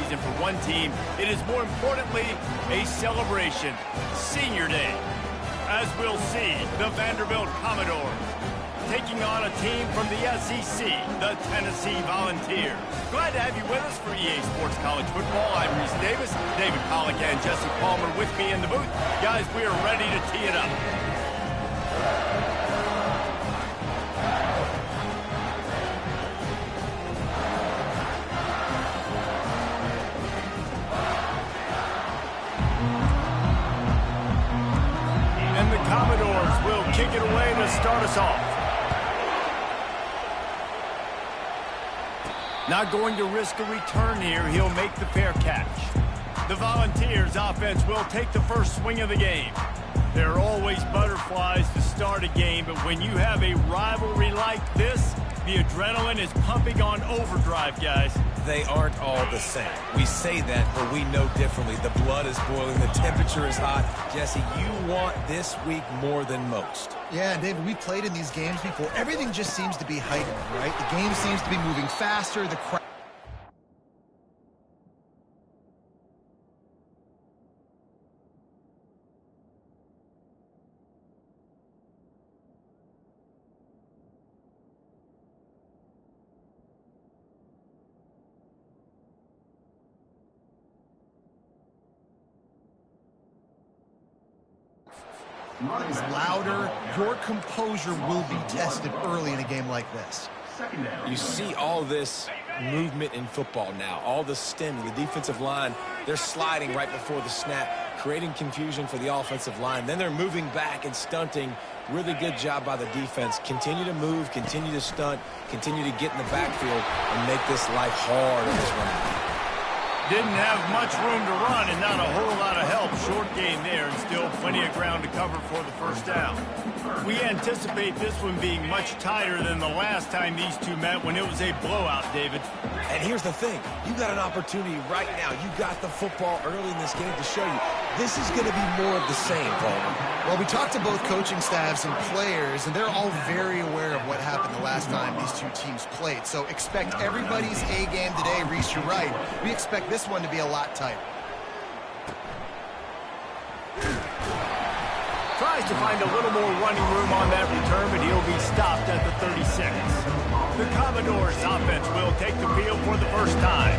season for one team. It is more importantly a celebration, Senior Day. As we'll see, the Vanderbilt Commodores taking on a team from the SEC, the Tennessee Volunteers. Glad to have you with us for EA Sports College Football. I'm Reese Davis, David Pollack and Jesse Palmer with me in the booth. Guys, we are ready to tee it up. And the Commodores will kick it away to start us off. Not going to risk a return here. He'll make the fair catch. The Volunteers offense will take the first swing of the game. There are always butterflies to start a game, but when you have a rivalry like this, the adrenaline is pumping on overdrive, guys. They aren't all the same. We say that, but we know differently. The blood is boiling. The temperature is hot. Jesse, you want this week more than most. Yeah, and David, we played in these games before. Everything just seems to be heightened, right? The game seems to be moving faster. The crowd. Is louder, your composure will be tested early in a game like this. You see all this movement in football now, all the stemming, the defensive line, they're sliding right before the snap, creating confusion for the offensive line. Then they're moving back and stunting. Really good job by the defense. Continue to move, continue to stunt, continue to get in the backfield and make this life hard on this running. Didn't have much room to run and not a whole lot of help. Short gain there and still plenty of ground to cover for the first down. We anticipate this one being much tighter than the last time these two met when it was a blowout, David. And here's the thing. You got an opportunity right now. You got the football early in this game to show you. This is going to be more of the same, Palmer. Well, we talked to both coaching staffs and players, and they're all very aware of what happened the last time these two teams played. So expect everybody's A game today. Reese, you're right. We expect this one to be a lot tighter. Tries to find a little more running room on that return, but he'll be stopped at the 36. The Commodores offense will take the field for the first time.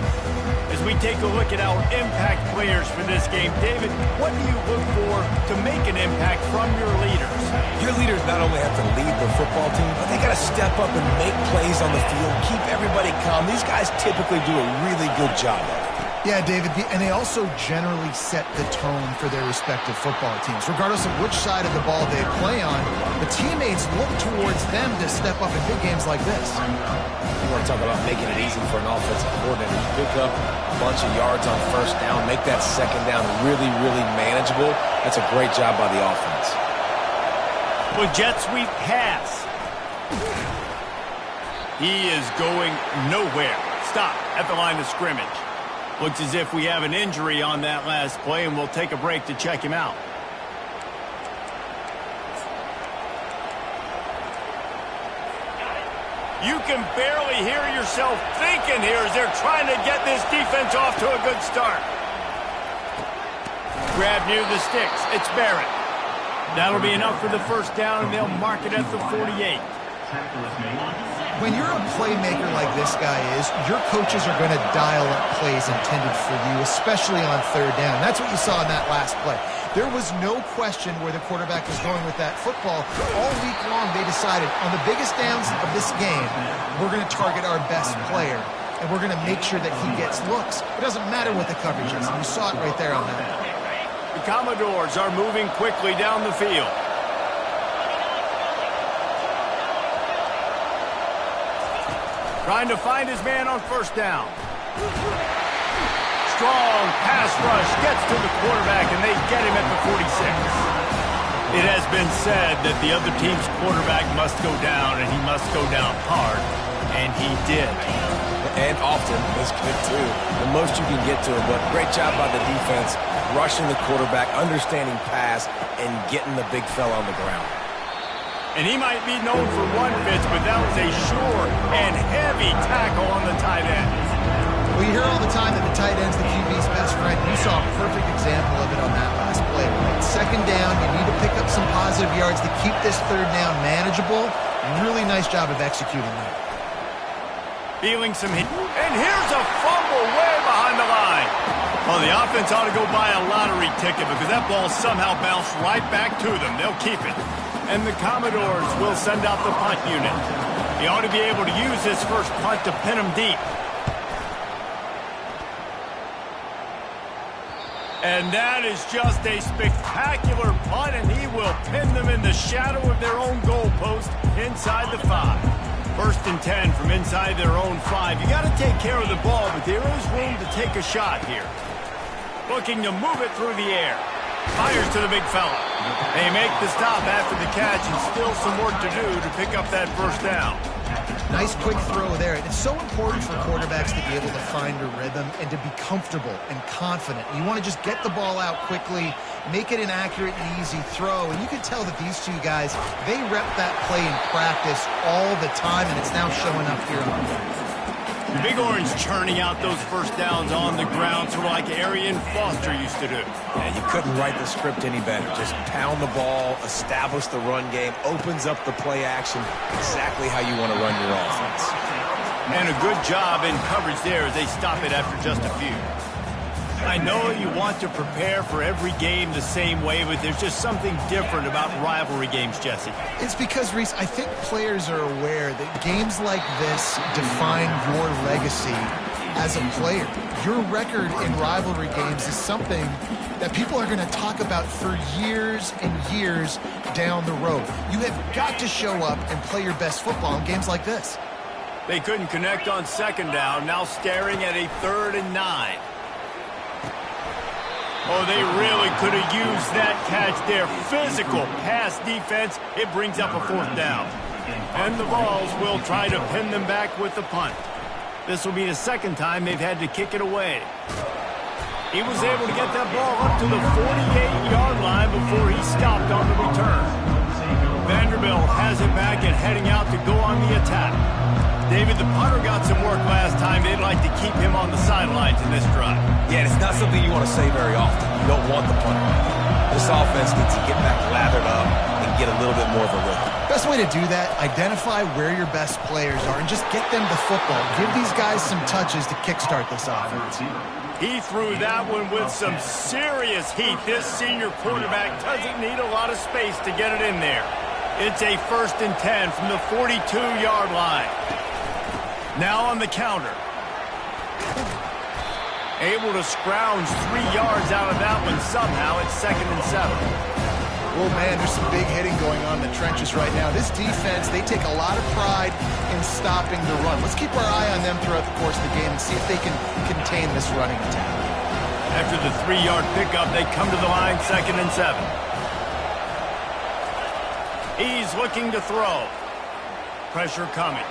As we take a look at our impact players for this game, David, what do you look for to make an impact from your leaders? Your leaders not only have to lead the football team, but they got to step up and make plays on the field, keep everybody calm. These guys typically do a really good job of it. Yeah, David, and they also generally set the tone for their respective football teams. Regardless of which side of the ball they play on, the teammates look towards them to step up in big games like this. You want to talk about making it easy for an offensive coordinator. You pick up a bunch of yards on first down, make that second down really, really manageable. That's a great job by the offense. Well, jet sweep pass. He is going nowhere. Stop at the line of scrimmage. Looks as if we have an injury on that last play, and we'll take a break to check him out. You can barely hear yourself thinking here as they're trying to get this defense off to a good start. Grab near the sticks. It's Barrett. That'll be enough for the first down, and they'll mark it at the 48. When you're a playmaker like this guy is, your coaches are going to dial up plays intended for you, especially on third down. That's what you saw in that last play. There was no question where the quarterback was going with that football. All week long, they decided on the biggest downs of this game, we're going to target our best player, and we're going to make sure that he gets looks. It doesn't matter what the coverage is, and you saw it right there on that. The Commodores are moving quickly down the field. Trying to find his man on first down. Strong pass rush gets to the quarterback, and they get him at the 46. It has been said that the other team's quarterback must go down, and he must go down hard, and he did. And often was good, too. The most you can get to him, but great job by the defense, rushing the quarterback, understanding pass, and getting the big fella on the ground. And he might be known for one pitch, but that was a sure and heavy tackle on the tight end. Well, you hear all the time that the tight end's the saw a perfect example of it on that last play. Right? Second down, you need to pick up some positive yards to keep this third down manageable. Really nice job of executing that. Feeling some heat. And here's a fumble way behind the line. Well, the offense ought to go buy a lottery ticket because that ball somehow bounced right back to them. They'll keep it. And the Commodores will send out the punt unit. He ought to be able to use his first punt to pin them deep. And that is just a spectacular punt, and he will pin them in the shadow of their own goalpost inside the 5. First and 10 from inside their own 5. You got to take care of the ball, but there is room to take a shot here. Looking to move it through the air. Fires to the big fella. They make the stop after the catch, and still some work to do to pick up that first down. Nice quick throw there. And it's so important for quarterbacks to be able to find a rhythm and to be comfortable and confident. You want to just get the ball out quickly, make it an accurate and easy throw. And you can tell that these two guys, they rep that play in practice all the time, and it's now showing up here on offense. The Big Orange churning out those first downs on the ground, sort of like Arian Foster used to do. Yeah, you couldn't write the script any better. Just pound the ball, establish the run game, opens up the play action, exactly how you want to run your offense. And a good job in coverage there as they stop it after just a few. I know you want to prepare for every game the same way, but there's just something different about rivalry games, Jesse. It's because, Reese, I think players are aware that games like this define your legacy as a player. Your record in rivalry games is something that people are going to talk about for years and years down the road. You have got to show up and play your best football in games like this. They couldn't connect on second down, now staring at a 3rd and 9. Oh, they really could have used that catch there. Physical pass defense. It brings up a 4th down. And the Vols will try to pin them back with the punt. This will be the second time they've had to kick it away. He was able to get that ball up to the 48-yard line before he stopped on the return. Vanderbilt has it back and heading out to go on the attack. David, the punter got some work last time. They'd like to keep him on the sidelines in this drive. Yeah, it's not something you want to say very often. You don't want the punter. This offense needs to get back lathered up and get a little bit more of a rhythm. Best way to do that, identify where your best players are and just get them the football. Give these guys some touches to kickstart this offense. He threw that one with some serious heat. This senior quarterback doesn't need a lot of space to get it in there. It's a 1st and 10 from the 42-yard line. Now on the counter. Able to scrounge 3 yards out of that one somehow. It's 2nd and 7. Oh, man, there's some big hitting going on in the trenches right now. This defense, they take a lot of pride in stopping the run. Let's keep our eye on them throughout the course of the game and see if they can contain this running attack. After the 3-yard pickup, they come to the line, 2nd and 7. He's looking to throw. Pressure coming.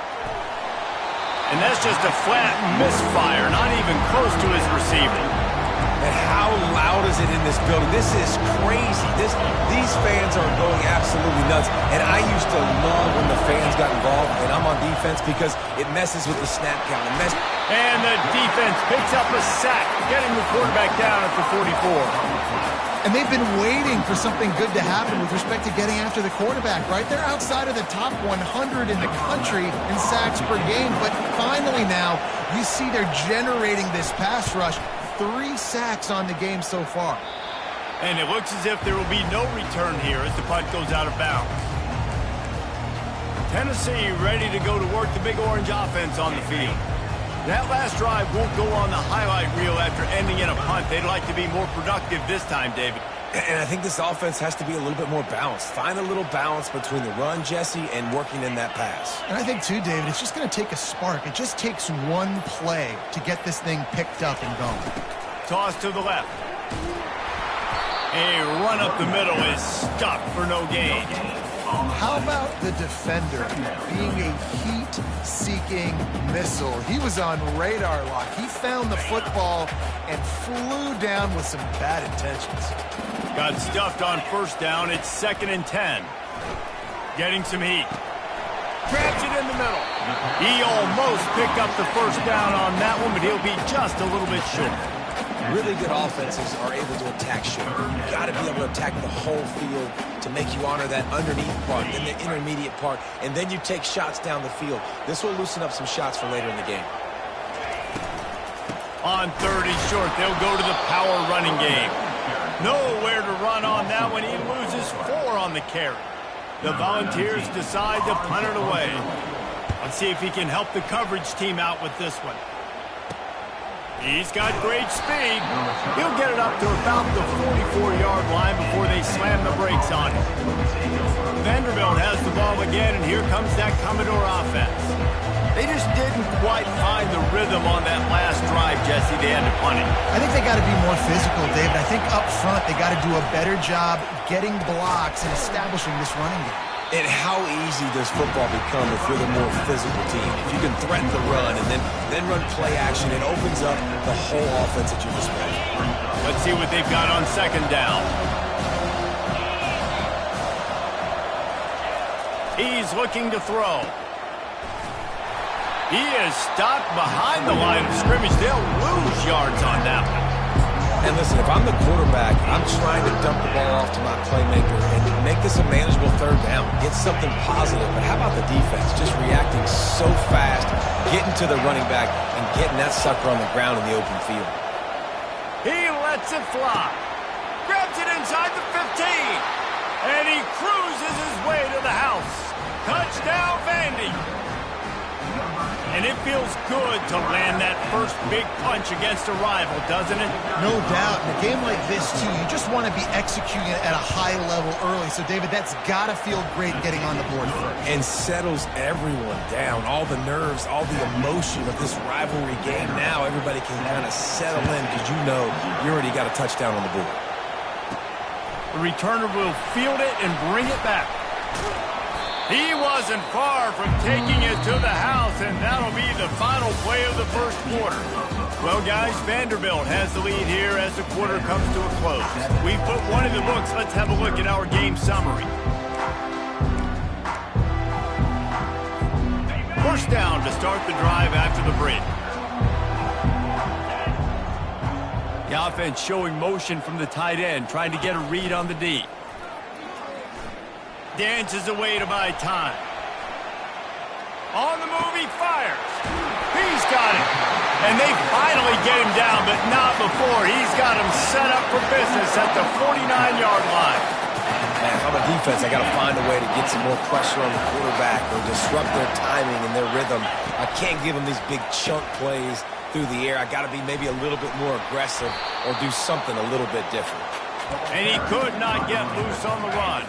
And that's just a flat misfire, not even close to his receiver. And how loud is it in this building? This is crazy. These fans are going absolutely nuts. And I used to love when the fans got involved, and I'm on defense because it messes with the snap count. And the defense picks up a sack, getting the quarterback down at the 44. And they've been waiting for something good to happen with respect to getting after the quarterback, right? They're outside of the top 100 in the country in sacks per game, but finally now you see they're generating this pass rush. 3 sacks on the game so far. And it looks as if there will be no return here as the punt goes out of bounds. Tennessee ready to go to work the Big Orange offense on the field. That last drive won't go on the highlight reel after ending in a punt. They'd like to be more productive this time, David. And I think this offense has to be a little bit more balanced. Find a little balance between the run, Jesse, and working in that pass. And I think, too, David, it's just going to take a spark. It just takes one play to get this thing picked up and going. Toss to the left. A run up the middle is stopped for no gain. How about the defender being a heat-seeking missile? He was on radar lock. He found the football and flew down with some bad intentions. Got stuffed on first down. It's 2nd and 10. Getting some heat. Grabs it in the middle. He almost picked up the first down on that one, but he'll be just a little bit short. Really good offenses are able to attack short. You've got to be able to attack the whole field to make you honor that underneath part, then the intermediate part, and then you take shots down the field. This will loosen up some shots for later in the game. On 30 short, they'll go to the power running game. Nowhere to run on that one. He loses 4 on the carry. The Volunteers decide to punt it away. Let's see if he can help the coverage team out with this one. He's got great speed. He'll get it up to about the 44-yard line before they slam the brakes on him. Vanderbilt has the ball again, and here comes that Commodore offense. They just didn't quite find the rhythm on that last drive, Jesse. They had to punt it. I think they got to be more physical, David. I think up front they got to do a better job getting blocks and establishing this running game. And how easy does football become if you're the more physical team? If you can threaten the run and then run play action, it opens up the whole offense at your disposal. Let's see what they've got on second down. He's looking to throw. He is stopped behind the line of scrimmage. They'll lose yards on that one. And listen, if I'm the quarterback, I'm trying to dump the ball off to my playmaker and make this a manageable third down. Get something positive. But how about the defense? Just reacting so fast, getting to the running back, and getting that sucker on the ground in the open field. He lets it fly. Grabs it inside the 15. And he cruises his way to the house. Touchdown, Vandy. And it feels good to land that first big punch against a rival, doesn't it? No doubt. In a game like this, too, you just want to be executing it at a high level early. So, David, that's got to feel great getting on the board first. And settles everyone down. All the nerves, all the emotion of this rivalry game. Now everybody can kind of settle in because you know you already got a touchdown on the board. The returner will field it and bring it back. He wasn't far from taking it to the house, and that'll be the final play of the first quarter. Well, guys, Vanderbilt has the lead here as the quarter comes to a close. We put one in the books. Let's have a look at our game summary. First down to start the drive after the break. The offense showing motion from the tight end, trying to get a read on the D. Dances away to buy time. On the move, he fires. He's got it. And they finally get him down, but not before. He's got him set up for business at the 49-yard line. Man, if I'm a defense, I got to find a way to get some more pressure on the quarterback or disrupt their timing and their rhythm. I can't give them these big chunk plays through the air. I got to be maybe a little bit more aggressive or do something a little bit different. And he could not get loose on the run.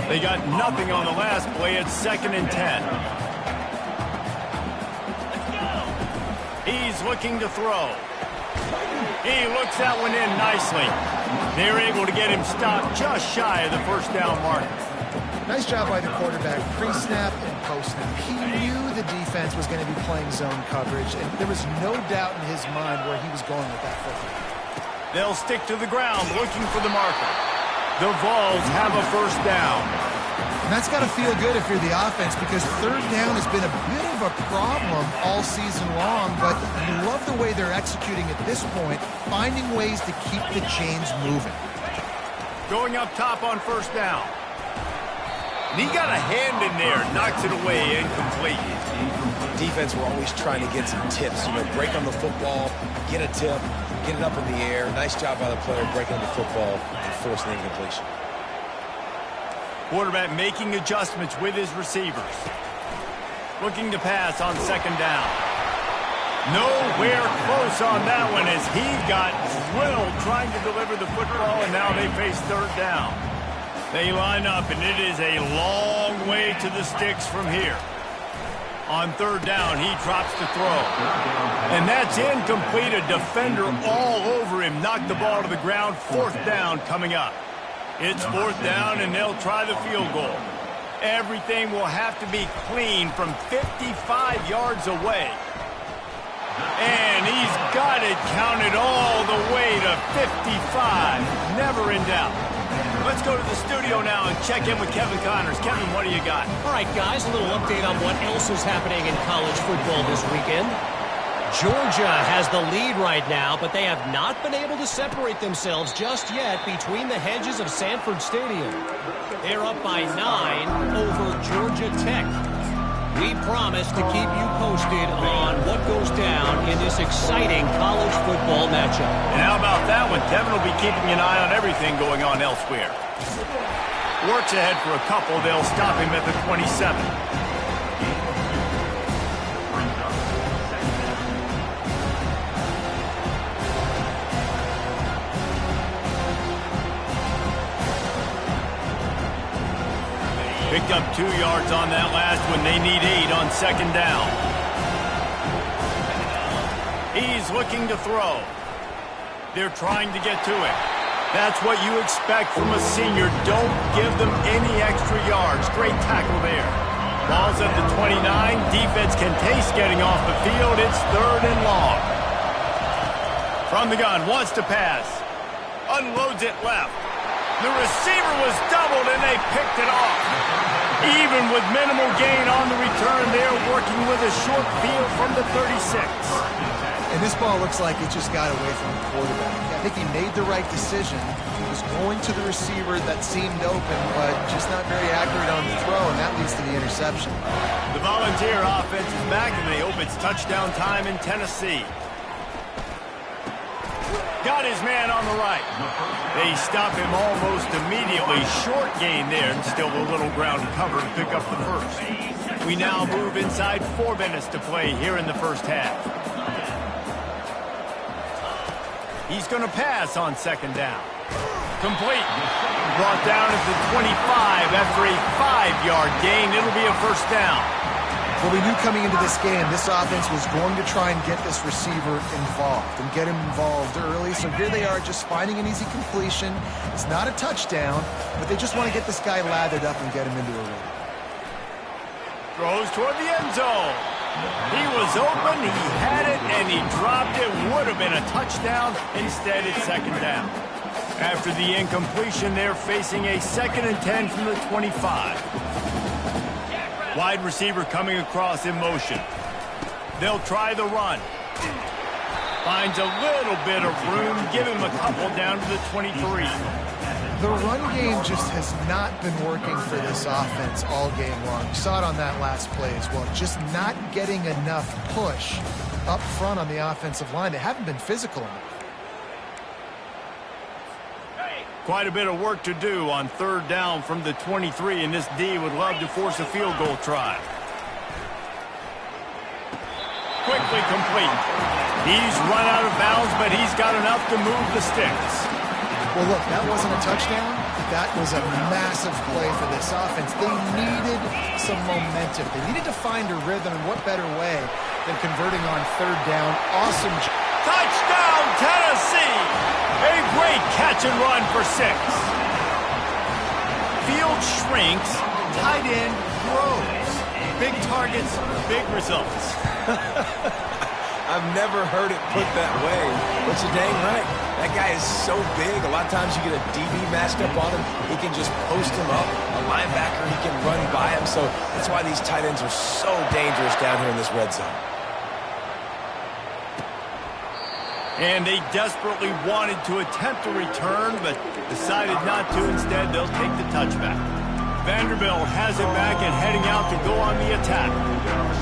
They got nothing on the last play at 2nd and 10. He's looking to throw. He looks that one in nicely. They're able to get him stopped just shy of the first down mark. Nice job by the quarterback, pre-snap and post-snap. He knew the defense was going to be playing zone coverage, and there was no doubt in his mind where he was going with that football. They'll stick to the ground looking for the marker. The Vols have a first down. And that's got to feel good if you're the offense because third down has been a bit of a problem all season long, but you love the way they're executing at this point, finding ways to keep the chains moving. Going up top on first down. And he got a hand in there, knocks it away, incomplete. Defense, we're always trying to get some tips, break on the football, get a tip, get it up in the air. Nice job by the player breaking on the football and forcing the incompletion. Quarterback making adjustments with his receivers. Looking to pass on second down. Nowhere close on that one as he got drilled trying to deliver the football, and now they face third down. They line up, and it is a long way to the sticks from here. On third down, he drops to throw. And that's incomplete. A defender all over him. Knocked the ball to the ground. Fourth down coming up. It's fourth down, and they'll try the field goal. Everything will have to be clean from 55 yards away. And he's got it counted all the way to 55. Never in doubt. Let's go to the studio now and check in with Kevin Connors. Kevin, what do you got? All right, guys, a little update on what else is happening in college football this weekend. Georgia has the lead right now, but they have not been able to separate themselves just yet between the hedges of Sanford Stadium. They're up by 9 over Georgia Tech. We promise to keep you posted on what goes down in this exciting college football matchup. And how about that one? Kevin will be keeping an eye on everything going on elsewhere. Works ahead for a couple. They'll stop him at the 27. Picked up 2 yards on that last one. They need 8 on second down. He's looking to throw. They're trying to get to it. That's what you expect from a senior. Don't give them any extra yards. Great tackle there. Ball's at the 29. Defense can taste getting off the field. It's 3rd and long. From the gun, wants to pass. Unloads it left. The receiver was doubled, and they picked it off. Even with minimal gain on the return, they're working with a short field from the 36. And this ball looks like it just got away from the quarterback. I think he made the right decision. He was going to the receiver that seemed open, but just not very accurate on the throw, and that leads to the interception. The Volunteer offense is back, and they hope it's touchdown time in Tennessee. Got his man on the right. They stop him almost immediately. Short gain there, and still a little ground cover to pick up the first. We now move inside 4 minutes to play here in the first half. He's going to pass on second down. Complete. Brought down at the 25 after a 5-yard gain. It'll be a first down. Well, we knew coming into this game, this offense was going to try and get this receiver involved and get him involved early. So here they are just finding an easy completion. It's not a touchdown, but they just want to get this guy lathered up and get him into a rhythm. Throws toward the end zone. He was open, he had it, and he dropped it. Would have been a touchdown. Instead, it's second down. After the incompletion, they're facing a 2nd and 10 from the 25. Wide receiver coming across in motion. They'll try the run. Finds a little bit of room. Give him a couple down to the 23. The run game just has not been working for this offense all game long. You saw it on that last play as well. Just not getting enough push up front on the offensive line. They haven't been physical enough. Quite a bit of work to do on 3rd down from the 23, and this D would love to force a field goal try. Quickly complete. He's run out of bounds, but he's got enough to move the sticks. Well, look, that wasn't a touchdown. That was a massive play for this offense. They needed some momentum. They needed to find a rhythm, and what better way than converting on 3rd down. Awesome job. Touchdown, Tennessee! A great catch and run for 6. Field shrinks, tight end grows. Big targets, big results. I've never heard it put that way, but you're dang right. That guy is so big. A lot of times you get a DB matched up on him. He can just post him up. A linebacker, he can run by him. So that's why these tight ends are so dangerous down here in this red zone. And they desperately wanted to attempt a return, but decided not to. Instead, they'll take the touchback. Vanderbilt has it back and heading out to go on the attack.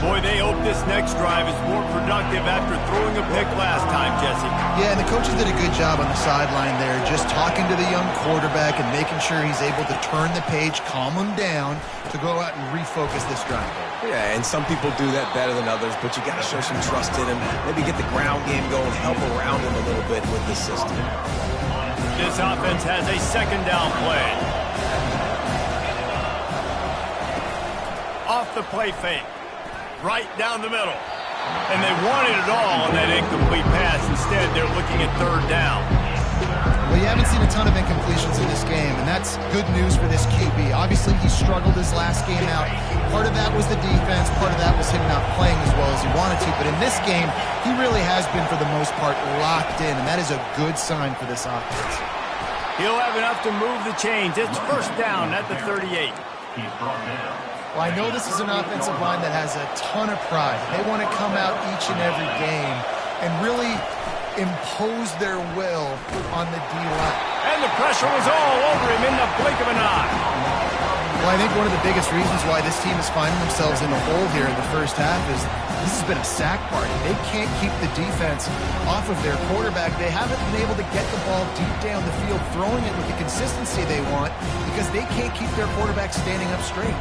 Boy, they hope this next drive is more productive after throwing a pick last time, Jesse. Yeah, and the coaches did a good job on the sideline there, just talking to the young quarterback and making sure he's able to turn the page, calm him down to go out and refocus this drive. Yeah, and some people do that better than others, but you got to show some trust in him. Maybe get the ground game going, help around him a little bit with this system. This offense has a 2nd down play. Off the play fake. Right down the middle. And they wanted it all on that incomplete pass. Instead, they're looking at 3rd down. Well, you haven't seen a ton of incompletions in this game, and that's good news for this QB. Obviously, he struggled his last game out. Part of that was the defense. Part of that was him not playing as well as he wanted to. But in this game, he really has been, for the most part, locked in, and that is a good sign for this offense. He'll have enough to move the chains. It's 1st down at the 38. He's brought down. Well, I know this is an offensive line that has a ton of pride. They want to come out each and every game and really impose their will on the D-line. And the pressure was all over him in the blink of an eye. Well, I think one of the biggest reasons why this team is finding themselves in a hole here in the first half is this has been a sack party. They can't keep the defense off of their quarterback. They haven't been able to get the ball deep down the field, throwing it with the consistency they want because they can't keep their quarterback standing up straight.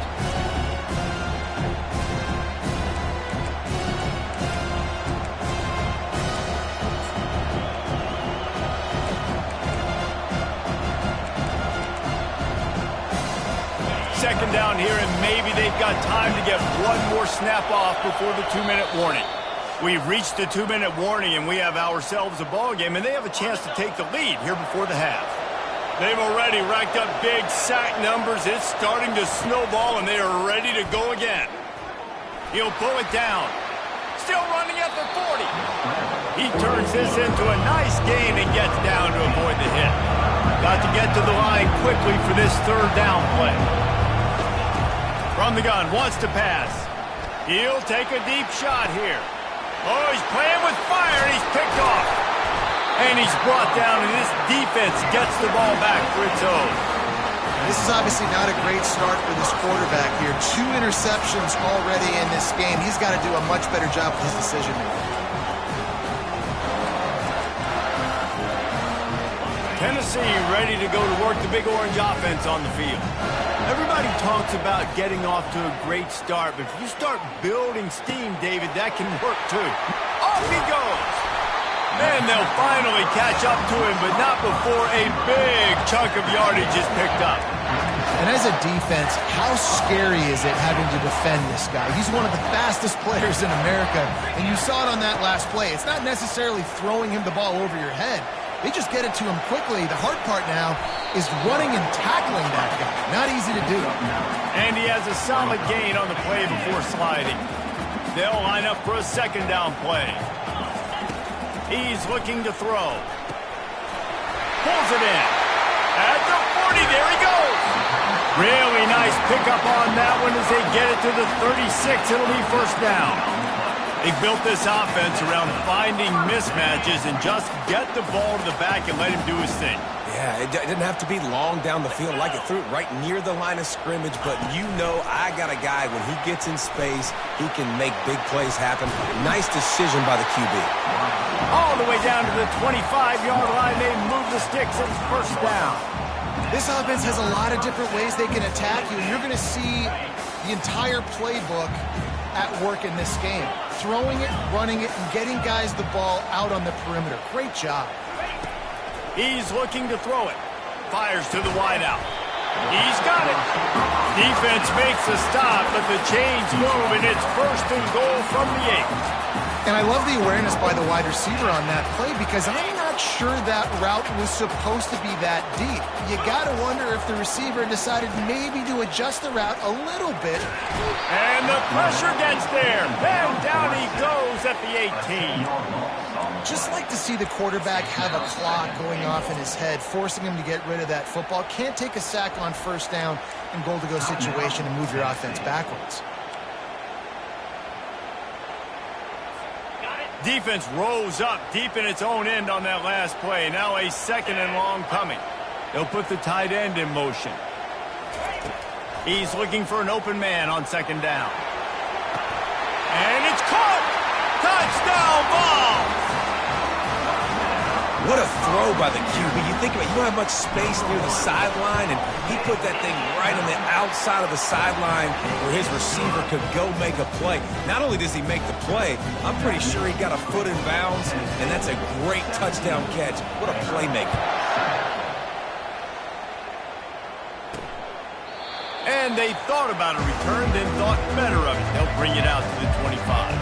Second down here, and maybe they've got time to get one more snap off before the 2-minute warning. We've reached the 2-minute warning, and we have ourselves a ball game, and they have a chance to take the lead here before the half. They've already racked up big sack numbers. It's starting to snowball, and they are ready to go again. He'll pull it down. Still running at the 40. He turns this into a nice gain and gets down to avoid the hit. Got to get to the line quickly for this third down play. From the gun, wants to pass. He'll take a deep shot here. Oh, he's playing with fire, and he's picked off. And he's brought down, and this defense gets the ball back for its own. This is obviously not a great start for this quarterback here. 2 interceptions already in this game. He's got to do a much better job with his decision-making. Tennessee ready to go to work the big orange offense on the field. Everybody talks about getting off to a great start, but if you start building steam, David, that can work too. Off he goes. And they'll finally catch up to him, but not before a big chunk of yardage is picked up. And as a defense, how scary is it having to defend this guy? He's one of the fastest players in America, and you saw it on that last play. It's not necessarily throwing him the ball over your head. They just get it to him quickly. The hard part now is running and tackling that guy. Not easy to do. And he has a solid gain on the play before sliding. They'll line up for a second down play. He's looking to throw. Pulls it in. At the 40, there he goes. Really nice pickup on that one as they get it to the 36. It'll be first down. They built this offense around finding mismatches and just get the ball to the back and let him do his thing. Yeah, it didn't have to be long down the field. Like it threw it right near the line of scrimmage, but you know I got a guy, when he gets in space, he can make big plays happen. Nice decision by the QB. All the way down to the 25-yard line, they move the sticks and it's first down. This offense has a lot of different ways they can attack you, and you're going to see the entire playbook at work in this game. Throwing it, running it, and getting guys the ball out on the perimeter. Great job. He's looking to throw it. Fires to the wideout. He's got it. Defense makes a stop, but the chains move, and it's first and goal from the 8. And I love the awareness by the wide receiver on that play because I'm not sure that route was supposed to be that deep. You got to wonder if the receiver decided maybe to adjust the route a little bit. And the pressure gets there. And down he goes at the 18. Just like to see the quarterback have a clock going off in his head, forcing him to get rid of that football. Can't take a sack on first down in goal-to-go situation and move your offense backwards. Defense rose up deep in its own end on that last play. Now a second and long coming. They'll put the tight end in motion. He's looking for an open man on second down. And it's caught! Touchdown ball! What a throw by the QB. You think about it, you don't have much space near the sideline, and he put that thing right on the outside of the sideline where his receiver could go make a play. Not only does he make the play, I'm pretty sure he got a foot in bounds, and that's a great touchdown catch. What a playmaker. And they thought about a return, then thought better of it. They'll bring it out to the 25.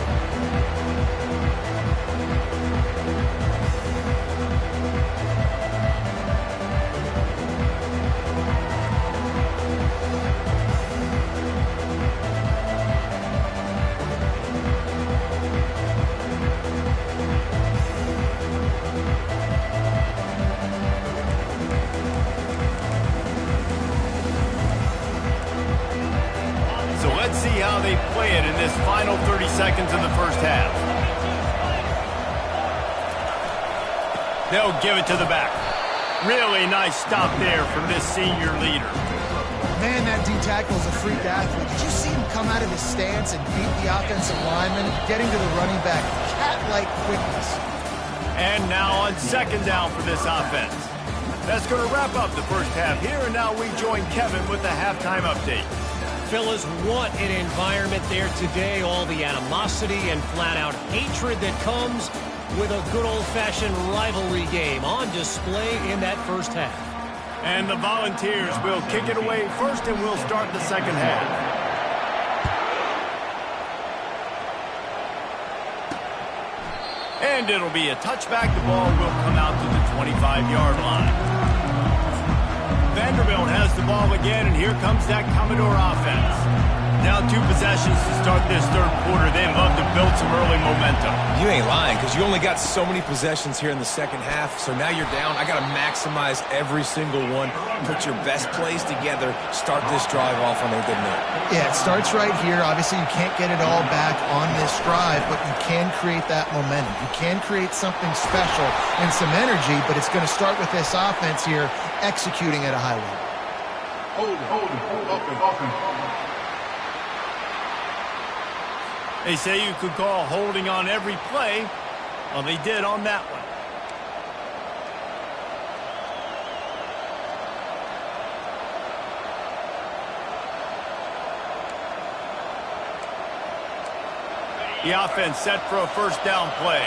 play it in this final 30 seconds of the first half. They'll give it to the back. Really nice stop there from this senior leader. Man, that D-tackle is a freak athlete. Did you see him come out of his stance and beat the offensive lineman, getting to the running back? Cat-like quickness. And now on second down for this offense. That's going to wrap up the first half here, and now we join Kevin with the halftime update. Fellas, what an environment there today. All the animosity and flat-out hatred that comes with a good old-fashioned rivalry game on display in that first half. And the Volunteers will kick it away first, and we'll start the second half. And it'll be a touchback. The ball will come out to the 25-yard line. Vanderbilt has the ball again, and here comes that Commodore offense. Now 2 possessions to start this third quarter. They'd love to build some early momentum. You ain't lying, because you only got so many possessions here in the second half, so now you're down. I got to maximize every single one, put your best plays together, start this drive off on a good note. Yeah, it starts right here. Obviously, you can't get it all back on this drive, but you can create that momentum. You can create something special and some energy, but it's going to start with this offense here executing at a high level. They say you could call holding on every play. Well, they did on that one. The offense set for a first down play.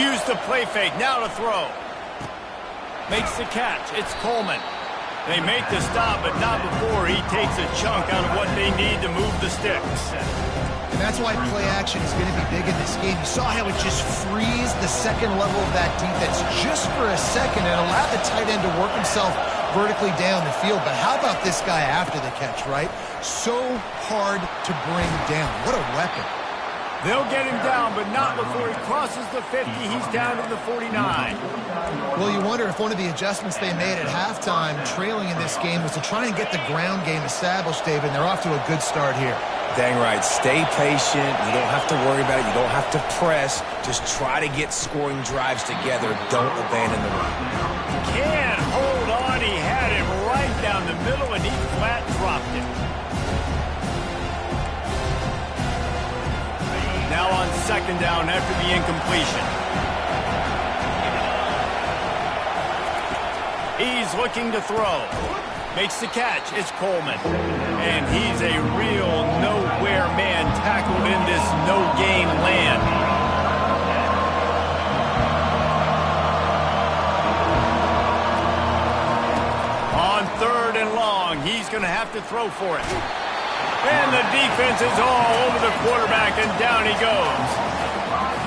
Use the play fake. Now to throw. Makes the catch. It's Coleman. They make the stop, but not before he takes a chunk out of what they need to move the sticks. And that's why play action is going to be big in this game. You saw how it just frees the second level of that defense just for a second and allowed the tight end to work himself vertically down the field. But how about this guy after the catch, right? So hard to bring down. What a weapon. They'll get him down, but not before he crosses the 50. He's down to the 49. Well, you wonder if one of the adjustments they made at halftime, trailing in this game, was to try and get the ground game established, David, and they're off to a good start here. Dang right. Stay patient. You don't have to worry about it. You don't have to press. Just try to get scoring drives together. Don't abandon the run. Can't hold on. He had him right down the middle, and he flat dropped it. Now on second down after the incompletion. He's looking to throw. Makes the catch. It's Coleman. And he's a real nowhere man tackled in this no-gain land. On third and long, he's going to have to throw for it. And the defense is all over the quarterback, and down he goes.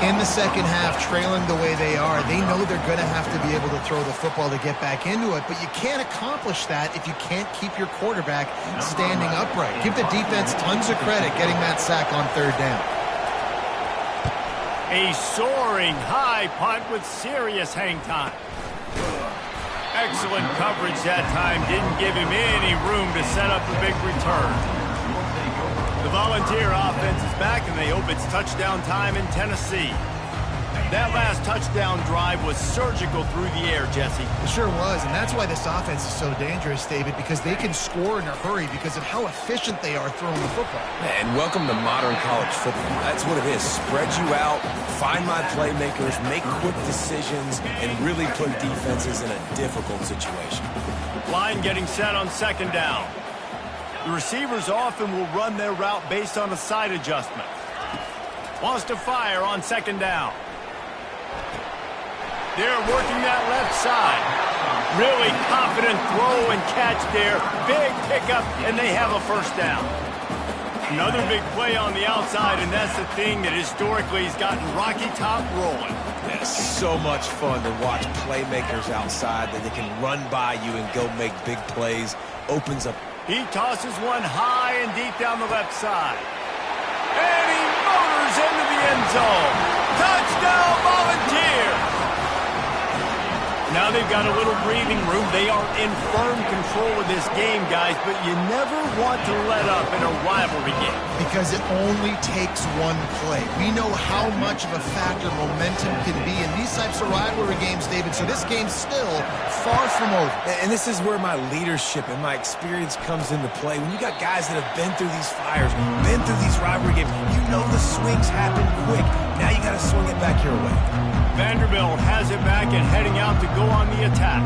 In the second half, trailing the way they are, they know they're going to have to be able to throw the football to get back into it, but you can't accomplish that if you can't keep your quarterback standing upright. Give the defense tons of credit getting that sack on third down. A soaring high punt with serious hang time. Excellent coverage that time. Didn't give him any room to set up a big return. The Volunteer offense is back, and they hope it's touchdown time in Tennessee. That last touchdown drive was surgical through the air, Jesse. It sure was, and that's why this offense is so dangerous, David, because they can score in a hurry because of how efficient they are throwing the football. And welcome to modern college football. That's what it is. Spread you out, find my playmakers, make quick decisions, and really put defenses in a difficult situation. Line getting set on second down. The receivers often will run their route based on a side adjustment. Wants to fire on second down. They're working that left side. Really confident throw and catch there. Big pickup, and they have a first down. Another big play on the outside, and that's the thing that historically has gotten Rocky Top rolling. It's so much fun to watch playmakers outside that they can run by you and go make big plays. Opens up. He tosses one high and deep down the left side. And he motors into the end zone. Touchdown, Volunteers! Now they've got a little breathing room. They are in firm control of this game, guys, but you never want to let up in a rivalry game. Because it only takes one play. We know how much of a factor momentum can be in these types of rivalry games, David, so this game's still far from over. And this is where my leadership and my experience comes into play. When you got guys that have been through these fires, been through these rivalry games, you know the swings happen quick. Now you got to swing it back your way. Vanderbilt has it back and heading out to go on the attack.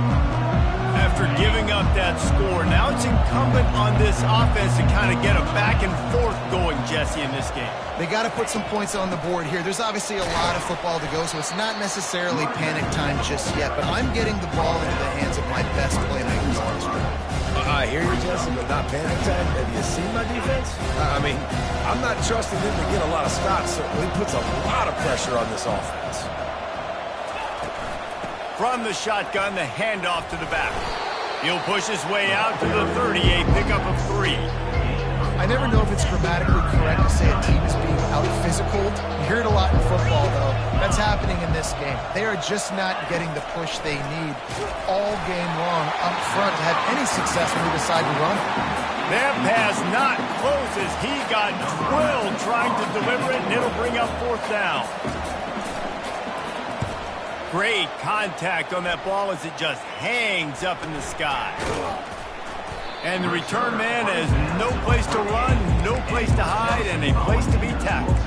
After giving up that score, now it's incumbent on this offense to kind of get a back and forth going, Jesse, in this game. They got to put some points on the board here. There's obviously a lot of football to go, so it's not necessarily panic time just yet, but I'm getting the ball into the hands of my best playmakers on this drive. I hear you, Jesse, but not panic time. Have you seen my defense? I mean, I'm not trusting them to get a lot of stops, so it puts a lot of pressure on this offense. From the shotgun, the handoff to the back. He'll push his way out to the 38, pickup of 3. I never know if it's grammatically correct to say a team is being out-physical. You hear it a lot in football, though. That's happening in this game. They are just not getting the push they need all game long up front to have any success when they decide to run it. That pass not close as he got drilled trying to deliver it, and it'll bring up 4th down. Great contact on that ball as it just hangs up in the sky. And the return man has no place to run, no place to hide, and a place to be tackled.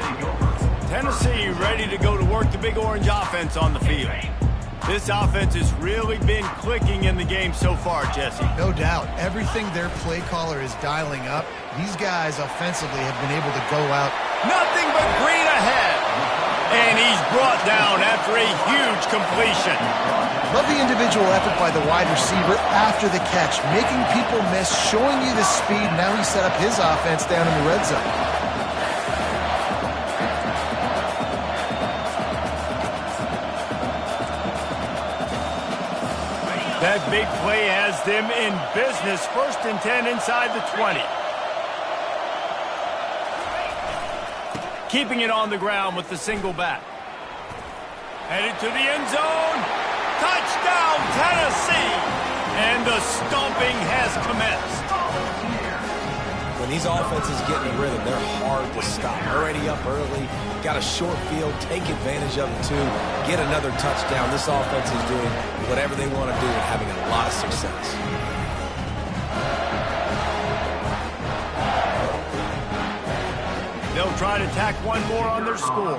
Tennessee ready to go to work the Big Orange offense on the field. This offense has really been clicking in the game so far, Jesse. No doubt. Everything their play caller is dialing up, these guys offensively have been able to go out. Nothing but green ahead. And he's brought down after a huge completion. Love the individual effort by the wide receiver after the catch, making people miss, showing you the speed. Now he set up his offense down in the red zone. That big play has them in business. 1st and 10 inside the 20. Keeping it on the ground with the single back. Headed to the end zone. Touchdown, Tennessee! And the stomping has commenced. When these offenses get in a rhythm, they're hard to stop. Already up early, got a short field, take advantage of it too, get another touchdown. This offense is doing whatever they want to do and having a lot of success. They'll try to tack one more on their score.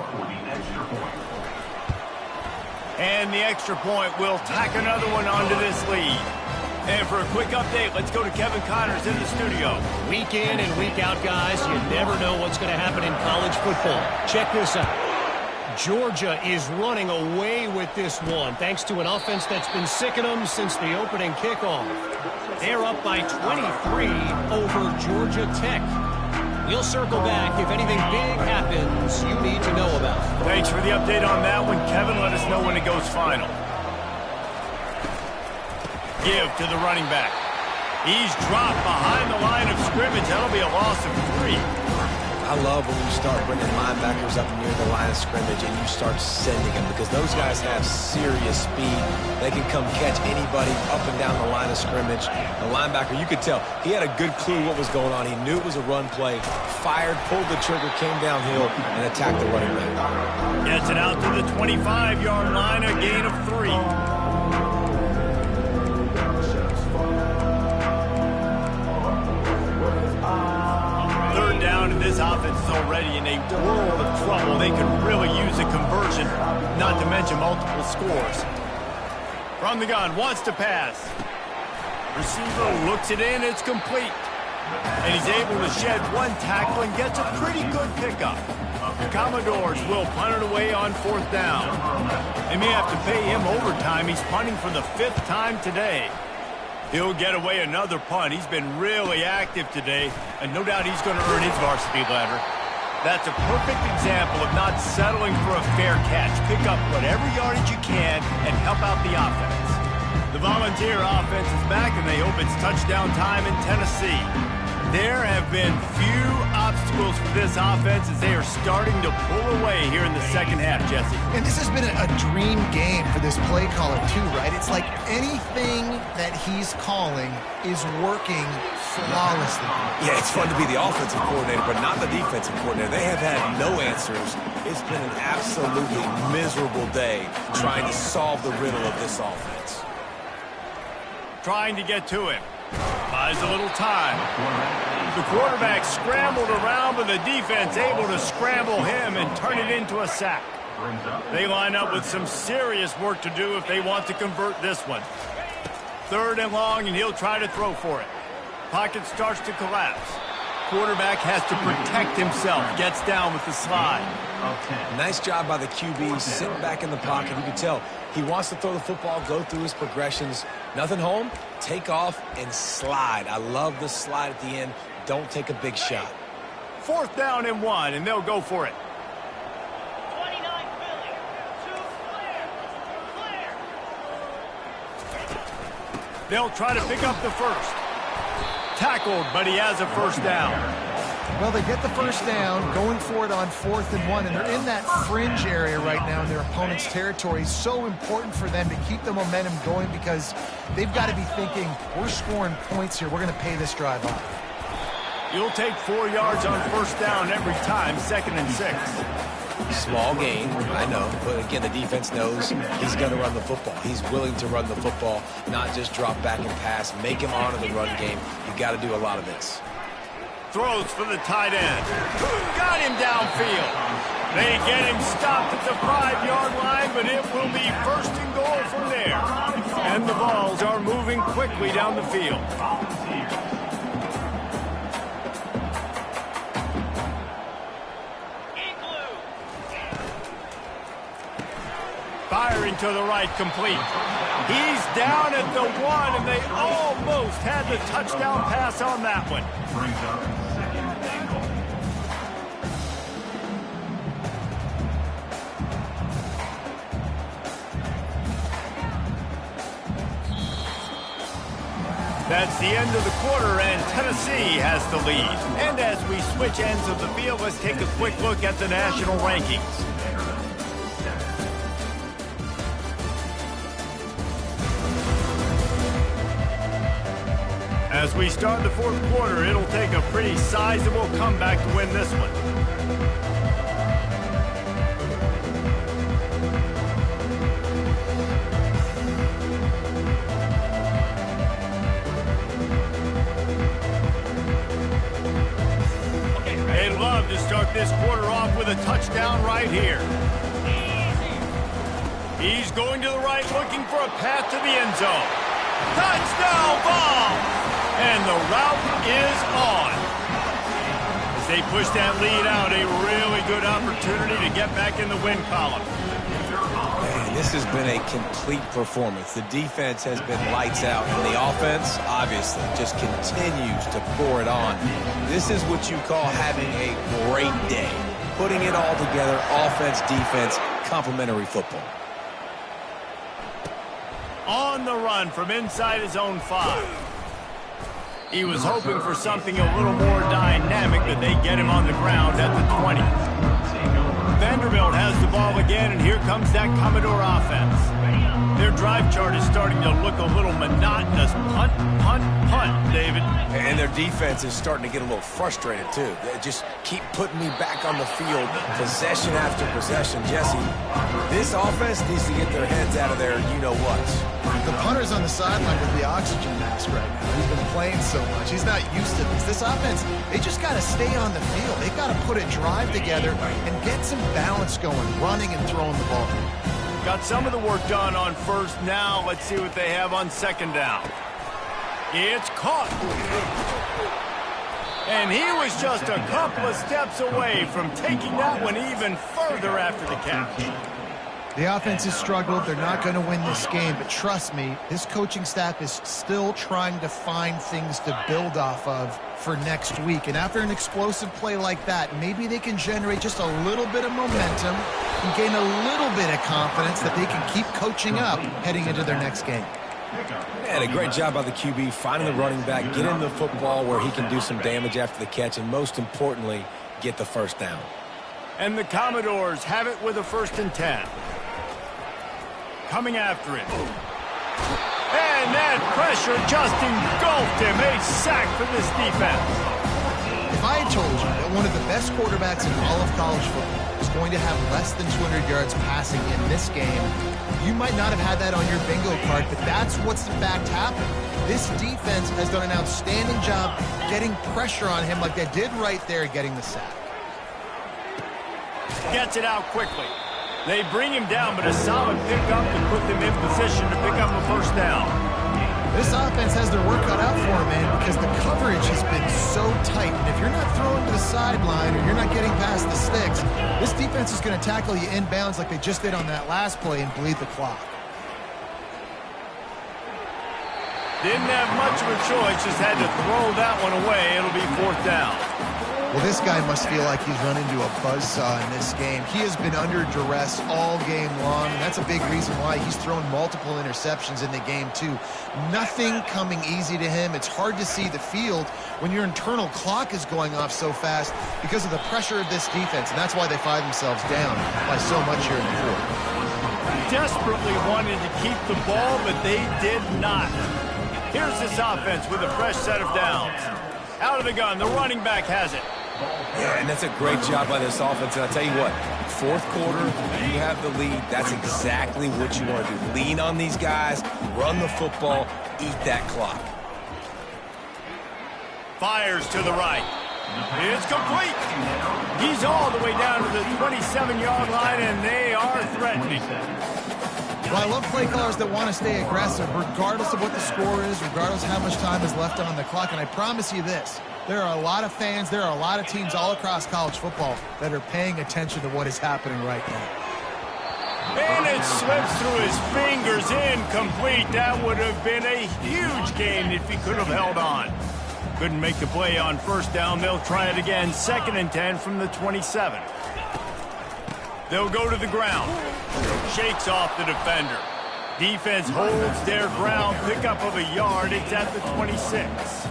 And the extra point will tack another one onto this lead. And for a quick update, let's go to Kevin Connors in the studio. Week in and week out, guys, you never know what's going to happen in college football. Check this out. Georgia is running away with this one, thanks to an offense that's been sicking them since the opening kickoff. They're up by 23 over Georgia Tech. We'll circle back if anything big happens you need to know about. Thanks for the update on that one, Kevin. Let us know when it goes final. Give to the running back. He's dropped behind the line of scrimmage. That'll be a loss of 3. I love when you start bringing linebackers up near the line of scrimmage and you start sending them because those guys have serious speed. They can come catch anybody up and down the line of scrimmage. The linebacker, you could tell, he had a good clue what was going on. He knew it was a run play, fired, pulled the trigger, came downhill, and attacked the running back. Gets it out to the 25-yard line, a gain of 3. This offense is already in a world of trouble. They could really use a conversion, not to mention multiple scores. From the gun, wants to pass. Receiver looks it in, it's complete. And he's able to shed one tackle and gets a pretty good pickup. The Commodores will punt it away on 4th down. They may have to pay him overtime. He's punting for the 5th time today. He'll get away another punt. He's been really active today, and no doubt he's going to earn his varsity letter. That's a perfect example of not settling for a fair catch. Pick up whatever yardage you can and help out the offense. The Volunteer offense is back, and they hope it's touchdown time in Tennessee. There have been few obstacles for this offense as they are starting to pull away here in the second half, Jesse. And this has been a dream game for this play caller too, right? It's like anything that he's calling is working flawlessly. Yeah, it's fun to be the offensive coordinator, but not the defensive coordinator. They have had no answers. It's been an absolutely miserable day trying to solve the riddle of this offense. Trying to get to him. Buys a little time. The quarterback scrambled around, but the defense able to scramble him and turn it into a sack. They line up with some serious work to do if they want to convert this one. 3rd and long, and he'll try to throw for it. Pocket starts to collapse. Quarterback has to protect himself. Gets down with the slide. Nice job by the QB, sitting back in the pocket. You can tell he wants to throw the football, go through his progressions. Nothing home, take off and slide. I love the slide at the end. Don't take a big shot. 4th down and 1, and they'll go for it. 29 Philly. 2 clear. They'll try to pick up the first. Tackled, but he has a 1st down. Well, they get the 1st down, going for it on 4th and 1, and they're in that fringe area right now in their opponent's territory. So important for them to keep the momentum going because they've got to be thinking, we're scoring points here. We're going to pay this drive off. You'll take 4 yards on 1st down every time, 2nd and 6. Small gain, I know, but again, the defense knows he's going to run the football. He's willing to run the football, not just drop back and pass, make him honor the run game. You've got to do a lot of this. Throws for the tight end. Got him downfield. They get him stopped at the 5-yard line, but it will be 1st and goal from there. And the balls are moving quickly down the field. Firing to the right, complete. He's down at the 1, and they almost had the touchdown pass on that one. That's the end of the quarter, and Tennessee has the lead. And as we switch ends of the field, let's take a quick look at the national rankings. As we start the 4th quarter, it'll take a pretty sizable comeback to win this one. They'd love to start this quarter off with a touchdown right here. He's going to the right, looking for a path to the end zone. Touchdown ball! And the route is on. As they push that lead out, a really good opportunity to get back in the win column. Man, this has been a complete performance. The defense has been lights out, and the offense, obviously, just continues to pour it on. This is what you call having a great day. Putting it all together, offense, defense, complementary football. On the run from inside his own 5. He was hoping for something a little more dynamic, but they get him on the ground at the 20. Vanderbilt has the ball again, and here comes that Commodore offense. Their drive chart is starting to look a little monotonous. Punt, punt, punt, David. And their defense is starting to get a little frustrated, too. They just keep putting me back on the field, possession after possession. Jesse, this offense needs to get their heads out of there, you-know-what. The punter's on the sideline with the oxygen mask right now. He's been playing so much. He's not used to this. This offense, they just got to stay on the field. They've got to put a drive together and get some balance going, running and throwing the ball. Got some of the work done on 1st. Now let's see what they have on 2nd down. It's caught. And he was just a couple of steps away from taking that one even further after the catch. The offense has struggled. They're not going to win this game, but trust me, this coaching staff is still trying to find things to build off of for next week. And after an explosive play like that, maybe they can generate just a little bit of momentum and gain a little bit of confidence that they can keep coaching up heading into their next game. And a great job by the QB finding the running back, getting the football where he can do some damage after the catch, and most importantly, get the first down. And the Commodores have it with a 1st and 10. Coming after it. And that pressure just engulfed him. A sack for this defense. If I had told you that one of the best quarterbacks in all of college football is going to have less than 200 yards passing in this game, you might not have had that on your bingo card, but that's what's in fact happened. This defense has done an outstanding job getting pressure on him like they did right there, getting the sack. Gets it out quickly. They bring him down, but a solid pickup to put them in position to pick up a 1st down. This offense has their work cut out for them, man, because the coverage has been so tight. And if you're not throwing to the sideline or you're not getting past the sticks, this defense is going to tackle you inbounds like they just did on that last play and bleed the clock. Didn't have much of a choice, just had to throw that one away. It'll be 4th down. Well, this guy must feel like he's run into a buzzsaw in this game. He has been under duress all game long, and that's a big reason why he's thrown multiple interceptions in the game, too. Nothing coming easy to him. It's hard to see the field when your internal clock is going off so fast because of the pressure of this defense, and that's why they find themselves down by so much here in the 4th. Desperately wanted to keep the ball, but they did not. Here's this offense with a fresh set of downs. Out of the gun, the running back has it. Yeah, and that's a great job by this offense. And I'll tell you what, 4th quarter, you have the lead. That's exactly what you want to do. Lean on these guys, run the football, eat that clock. Fires to the right. It's complete. He's all the way down to the 27-yard line, and they are threatening. Well, I love play callers that want to stay aggressive regardless of what the score is, regardless of how much time is left on the clock. And I promise you this, there are a lot of fans, there are a lot of teams all across college football that are paying attention to what is happening right now. And it slips through his fingers, incomplete. That would have been a huge gain if he could have held on. Couldn't make the play on 1st down. They'll try it again, 2nd and 10 from the 27. They'll go to the ground. Shakes off the defender. Defense holds their ground. Pickup of a yard. It's at the 26.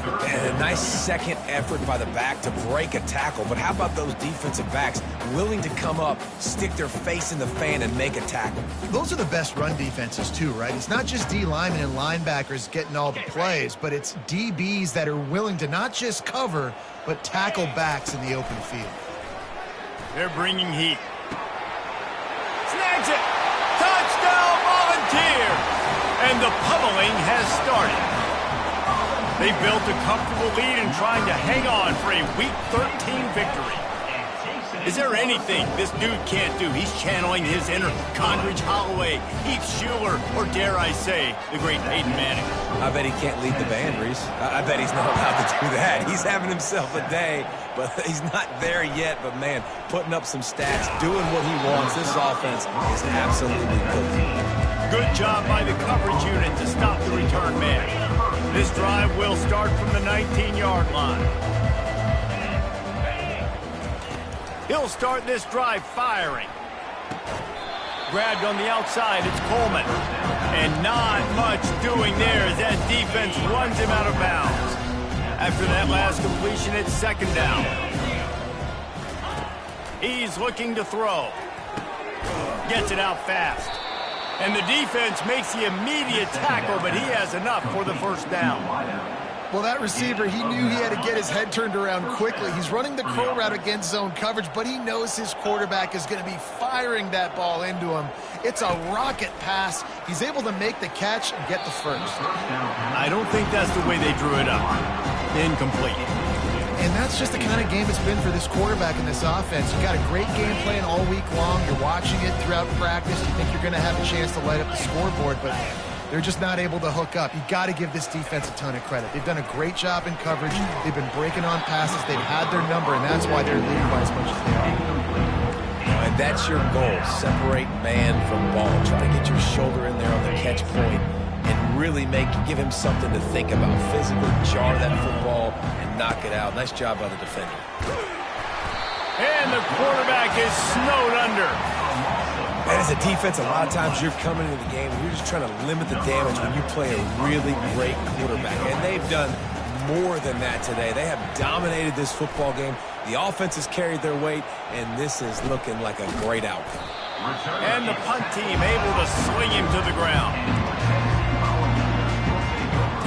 And a nice second effort by the back to break a tackle. But how about those defensive backs willing to come up, stick their face in the fan, and make a tackle? Those are the best run defenses, too, right? It's not just D linemen and linebackers getting all the plays, but it's DBs that are willing to not just cover, but tackle backs in the open field. They're bringing heat. Snags it. Touchdown, Volunteer. And the pummeling has started. They built a comfortable lead and trying to hang on for a Week 13 victory. Is there anything this dude can't do? He's channeling his inner Condridge Holloway, Heath Schuler, or dare I say, the great Peyton Manning. I bet he can't lead the band, Reese. I bet he's not allowed to do that. He's having himself a day, but he's not there yet. But, man, putting up some stats, doing what he wants. This offense is absolutely good. Good job by the coverage unit to stop the return man. This drive will start from the 19-yard line. He'll start this drive firing. Grabbed on the outside, it's Coleman. And not much doing there as that defense runs him out of bounds. After that last completion, it's 2nd down. He's looking to throw. Gets it out fast. And the defense makes the immediate tackle, but he has enough for the 1st down. Well, that receiver, he knew he had to get his head turned around quickly. He's running the crow route against zone coverage, but he knows his quarterback is going to be firing that ball into him. It's a rocket pass. He's able to make the catch and get the 1st. I don't think that's the way they drew it up. Incomplete. And that's just the kind of game it's been for this quarterback in this offense. You got a great game plan all week long. You're watching it throughout practice. You think you're going to have a chance to light up the scoreboard, but they're just not able to hook up. You got to give this defense a ton of credit. They've done a great job in coverage. They've been breaking on passes. They've had their number, and that's why they're leading by as much as they are. And that's your goal. Separate man from ball. Try to get your shoulder in there on the catch point and really give him something to think about. Physically jar that football and knock it out. Nice job by the defender. And the quarterback is snowed under. And as As a defense, a lot of times you're coming into the game and you're just trying to limit the damage when you play a really great quarterback. And they've done more than that today. They have dominated this football game. The offense has carried their weight, and this is looking like a great outcome. And the punt team able to swing him to the ground.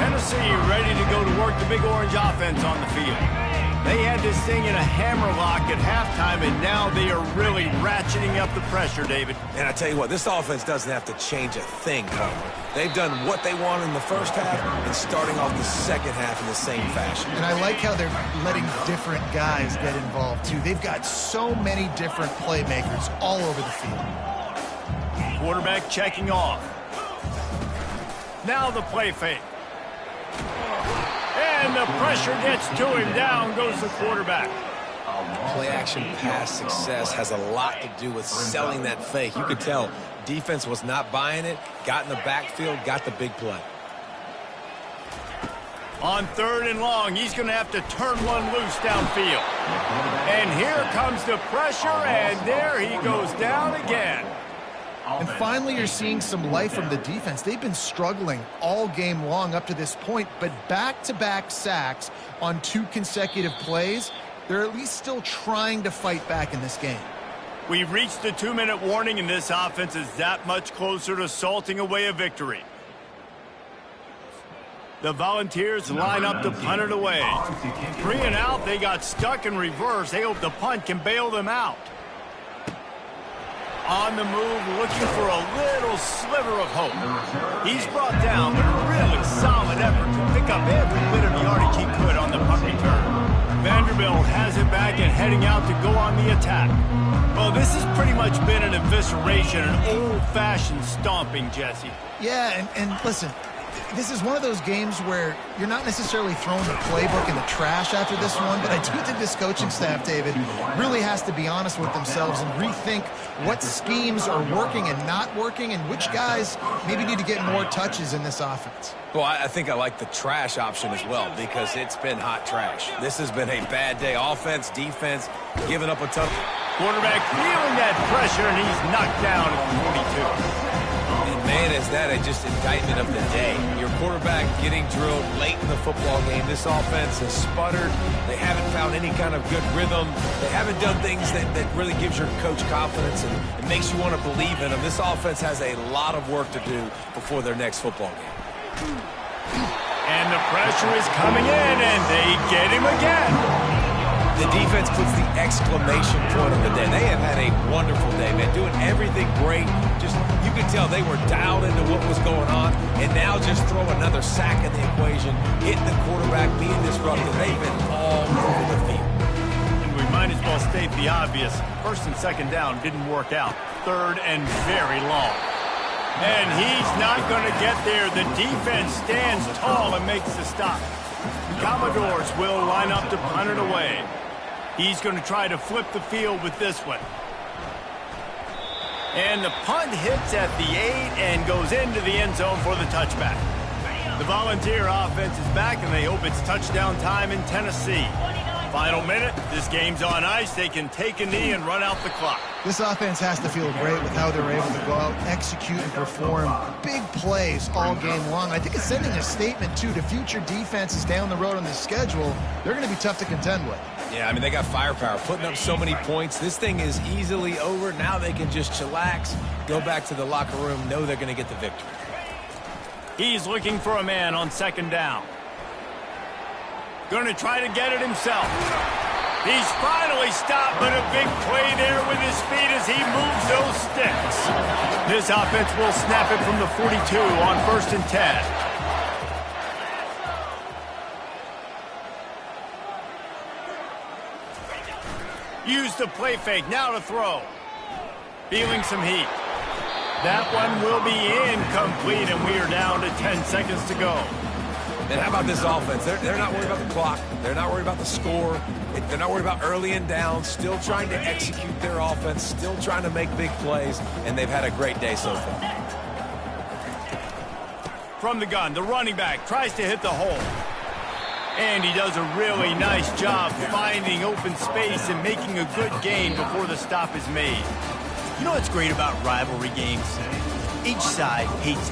Tennessee ready to go to work the Big Orange offense on the field. They had this thing in a hammerlock at halftime, and now they are really ratcheting up the pressure, David. And I tell you what, this offense doesn't have to change a thing, Carter. They've done what they want in the first half and starting off the second half in the same fashion. And I like how they're letting different guys get involved, too. They've got so many different playmakers all over the field. Quarterback checking off. Now the play fake. And the pressure gets to him. Down goes the quarterback. Play-action pass success has a lot to do with selling that fake. You could tell defense was not buying it, got in the backfield, got the big play. On 3rd and long, he's going to have to turn one loose downfield. And here comes the pressure, and there he goes down again. And finally, you're seeing some life from the defense. They've been struggling all game long up to this point, but back-to-back sacks on 2 consecutive plays, they're at least still trying to fight back in this game. We've reached the 2-minute warning, and this offense is that much closer to salting away a victory. The Volunteers line up to punt it away. 3 and out, they got stuck in reverse. They hope the punt can bail them out. On the move, looking for a little sliver of hope. He's brought down, but a really solid effort to pick up every bit of yardage he could on the punt return. Vanderbilt has it back and heading out to go on the attack. Well, this has pretty much been an evisceration, an old-fashioned stomping, Jesse. Yeah, and listen, this is one of those games where you're not necessarily throwing the playbook in the trash after this one, but I do think this coaching staff, David, really has to be honest with themselves and rethink what schemes are working and not working and which guys maybe need to get more touches in this offense. Well, I think I like the trash option as well because it's been hot trash. This has been a bad day. Offense, defense, giving up a tough. Quarterback feeling that pressure, and he's knocked down at 42. Man, is that just indictment of the day. Your quarterback getting drilled late in the football game. This offense has sputtered. They haven't found any kind of good rhythm. They haven't done things that really gives your coach confidence and it makes you want to believe in them. This offense has a lot of work to do before their next football game. And the pressure is coming in, and they get him again. The defense puts the exclamation point on the day. They have had a wonderful day, man, doing everything great. Just, you could tell they were dialed into what was going on, and now just throw another sack in the equation, hitting the quarterback, being disruptive. They've been all over the field. And we might as well state the obvious. 1st and 2nd down didn't work out. 3rd and very long. And he's not going to get there. The defense stands tall and makes the stop. Commodores will line up to punt it away. He's going to try to flip the field with this one. And the punt hits at the 8 and goes into the end zone for the touchback. The Volunteer offense is back, and they hope it's touchdown time in Tennessee. Final minute, this game's on ice. They can take a knee and run out the clock. This offense has to feel great with how they're able to go out, execute, and perform big plays all game long. I think it's sending a statement, too, to future defenses down the road on the schedule. They're going to be tough to contend with. Yeah, I mean, they got firepower, putting up so many points. This thing is easily over. Now they can just chillax, go back to the locker room, know they're going to get the victory. He's looking for a man on 2nd down. Going to try to get it himself. He's finally stopped, but a big play there with his feet as he moves those sticks. This offense will snap it from the 42 on 1st and 10. Use the play fake, now to throw. Feeling some heat. That one will be incomplete, and we are down to 10 seconds to go. And how about this offense? They're not worried about the clock. They're not worried about the score. They're not worried about early and down. Still trying to execute their offense. Still trying to make big plays. And they've had a great day so far. From the gun, the running back tries to hit the hole. And he does a really nice job finding open space and making a good gain before the stop is made. You know what's great about rivalry games? Each side hates